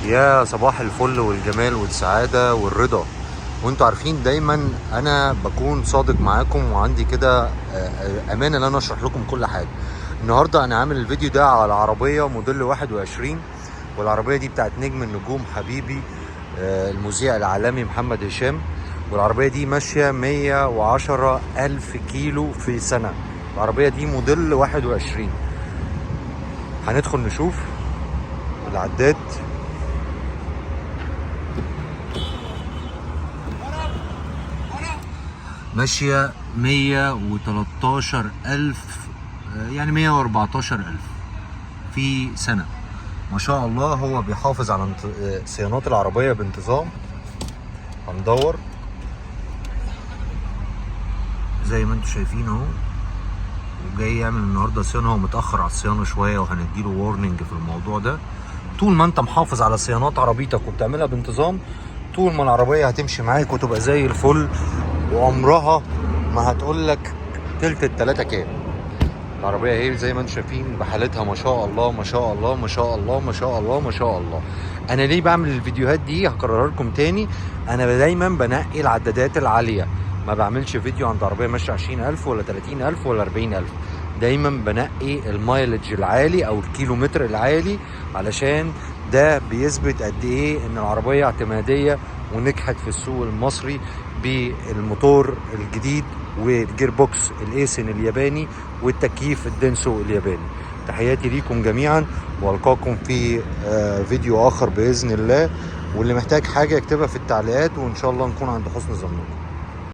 يا صباح الفل والجمال والسعادة والرضا. وانتوا عارفين دايما انا بكون صادق معاكم وعندي كده امانة ان انا اشرح لكم كل حاجة. النهاردة انا عامل الفيديو ده على عربية موديل 21، والعربية دي بتاعت نجم النجوم حبيبي المذيع العالمي محمد هشام. والعربية دي ماشية 110 ألف كيلو في سنة. العربية دي موديل 21. هندخل نشوف العداد. ماشية 113 ألف، يعني 114 ألف في سنة. ما شاء الله. هو بيحافظ على صيانات العربية بانتظام. هندور زي ما انتم شايفين اهو، وجاي يعمل النهارده صيانة. هو متأخر على الصيانة شوية وهنديله وورنينج في الموضوع ده. طول ما انت محافظ على صيانات عربيتك وبتعملها بانتظام، طول ما العربية هتمشي معاك وتبقى زي الفل، وعمرها ما هتقول لك تلت التلاتة كام. العربية اهي زي ما انتم شايفين بحالتها، ما شاء الله ما شاء الله ما شاء الله ما شاء الله ما شاء الله. انا ليه بعمل الفيديوهات دي؟ هكررها لكم تاني. انا دايما بنقي العدادات العالية، ما بعملش فيديو عند عربية ماشية 20,000 ولا 30,000 ولا 40,000. دايما بنقي المايلج العالي او الكيلومتر العالي، علشان ده بيثبت قد ايه ان العربية اعتمادية ونجحت في السوق المصري بالموتور الجديد والجير بوكس الايسن الياباني والتكييف الدنسو الياباني. تحياتي ليكم جميعا، والقاكم في فيديو اخر باذن الله. واللي محتاج حاجه يكتبها في التعليقات، وان شاء الله نكون عند حسن ظنكم.